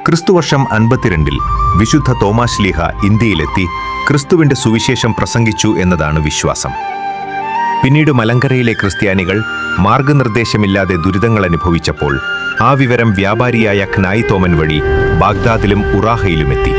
ക്രിസ്തുവർഷം 52 വിശുദ്ധ തോമാശ്ലീഹ ഇന്ത്യയിലെത്തി ക്രിസ്തുവിന്റെ സുവിശേഷം പ്രസംഗിച്ചു എന്നതാണ് വിശ്വാസം. പിന്നീട് മലങ്കരയിലെ ക്രിസ്ത്യാനികൾ മാർഗനിർദ്ദേശമില്ലാതെ ദുരിതങ്ങൾ അനുഭവിച്ചപ്പോൾ ആ വിവരം വ്യാപാരിയായ ക്നായി തോമൻ വഴി ബാഗ്ദാദിലും ഉറാഹയിലുമെത്തി.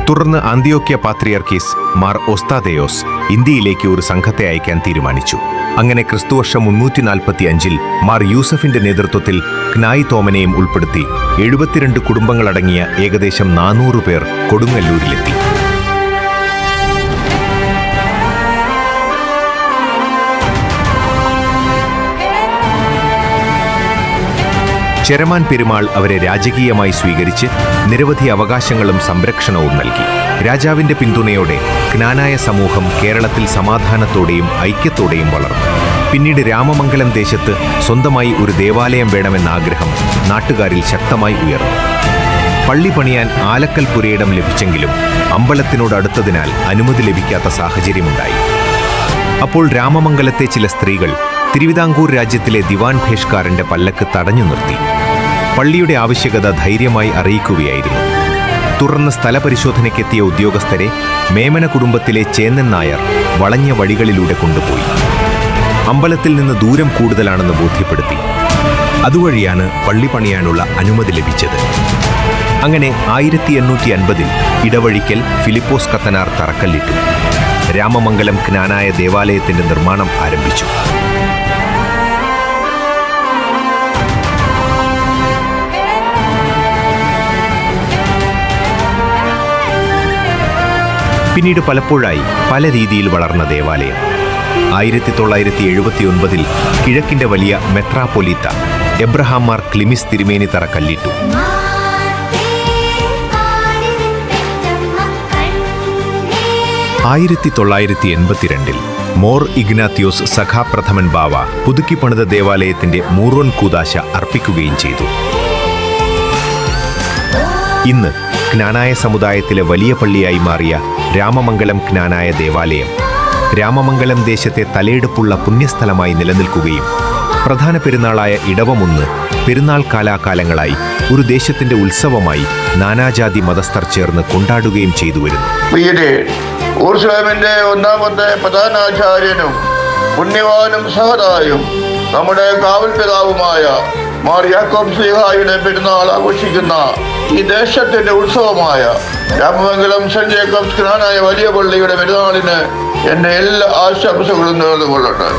തുടർന്ന് അന്ത്യോക്യ പാത്രിയർക്കീസ് മാർ ഒസ്താദേയോസ് ഇന്ത്യയിലേക്ക് ഒരു സംഘത്തെ അയക്കാൻ തീരുമാനിച്ചു. അങ്ങനെ ക്രിസ്തുവർഷം 345 മാർ യൂസഫിന്റെ നേതൃത്വത്തിൽ ക്നായി തോമനെയും ഉൾപ്പെടുത്തി 72 കുടുംബങ്ങളടങ്ങിയ ഏകദേശം 400 പേർ കൊടുങ്ങല്ലൂരിലെത്തി. ചെരമാൻ പെരുമാൾ അവരെ രാജകീയമായി സ്വീകരിച്ച് നിരവധി അവകാശങ്ങളും സംരക്ഷണവും നൽകി. രാജാവിന്റെ പിന്തുണയോടെ ക്നാനായ സമൂഹം കേരളത്തിൽ സമാധാനത്തോടെയും ഐക്യത്തോടെയും വളർന്നു. പിന്നീട് രാമമംഗലം ദേശത്ത് സ്വന്തമായി ഒരു ദേവാലയം വേണമെന്ന ആഗ്രഹം നാട്ടുകാരിൽ ശക്തമായി ഉയർന്നു. പള്ളി പണിയാൻ ആലക്കൽ പുരയിടം ലഭിച്ചെങ്കിലും അമ്പലത്തിനോടടുത്തതിനാൽ അനുമതി ലഭിക്കാത്ത സാഹചര്യമുണ്ടായി. അപ്പോൾ രാമമംഗലത്തെ ചില സ്ത്രീകൾ തിരുവിതാംകൂർ രാജ്യത്തിലെ ദിവാൻ ഭേഷ്കാരന്റെ പല്ലക്ക് തടഞ്ഞു നിർത്തി. പള്ളിയുടെ ആവശ്യകത ധൈര്യമായി അറിയിക്കുകയായിരുന്നു. തുടർന്ന് സ്ഥലപരിശോധനയ്ക്കെത്തിയ ഉദ്യോഗസ്ഥരെ മേമന കുടുംബത്തിലെ ചേന്നൻ നായർ വളഞ്ഞ വഴികളിലൂടെ കൊണ്ടുപോയി. അമ്പലത്തിൽ നിന്ന് ദൂരം കൂടുതലാണെന്ന് ബോധ്യപ്പെടുത്തി. അതുവഴിയാണ് പള്ളി പണിയാനുള്ള അനുമതി ലഭിച്ചത്. അങ്ങനെ 1850 ഇടവഴിക്കൽ ഫിലിപ്പോസ് കത്തനാർ തറക്കല്ലിട്ടു. രാമമംഗലം ക്നാനായ ദേവാലയത്തിന്റെ നിർമ്മാണം ആരംഭിച്ചു. പിന്നീട് പലപ്പോഴായി പല രീതിയിൽ വളർന്ന ദേവാലയം 1979 കിഴക്കിന്റെ വലിയ മെത്രാപ്പൊലീത്ത എബ്രഹാം മാർ ക്ലിമിസ് തിരുമേനി തറ കല്ലിട്ടു. 1982 മോർ ഇഗ്നാത്യോസ് സഖാപ്രഥമൻ ബാവ പുതുക്കിപ്പണിത ദേവാലയത്തിന്റെ മൂർവൻ കൂദാശ അർപ്പിക്കുകയും ചെയ്തു. ഇന്ന് ക്നാനായ സമുദായത്തിലെ വലിയ പള്ളിയായി മാറിയ രാമമംഗലം ക്നാനായ ദേവാലയം രാമമംഗലം ദേശത്തെ തലയെടുപ്പുള്ള പുണ്യസ്ഥലമായി നിലനിൽക്കുകയും പ്രധാന പെരുന്നാളായ ഇടവമൊന്ന് പെരുന്നാൾ കാലാകാലങ്ങളായി ഒരു ദേശത്തിന്റെ ഉത്സവമായി നാനാജാതി മതസ്ഥർ ചേർന്ന് കൊണ്ടാടുകയും ചെയ്തു വരുന്നു. ഊർസ്ലേമിന്റെ ഒന്നാമത്തെ പ്രധാനാചാര്യനും പുണ്യവാനും സഹതായും നമ്മുടെ കാവൽ പിതാവുമായ മാർ യാക്കോബ് ശ്ലീഹായുടെ പെരുന്നാൾ ആഘോഷിക്കുന്ന ഈ ദേശത്തിന്റെ ഉത്സവമായ രാമമംഗലം സെന്റ് ജേക്കബ്സ് ക്നാനായ വലിയ പള്ളിയുടെ പെരുന്നാളിന് എന്റെ എല്ലാ ആശംസകളും നേർന്നുകൊള്ളട്ടെ.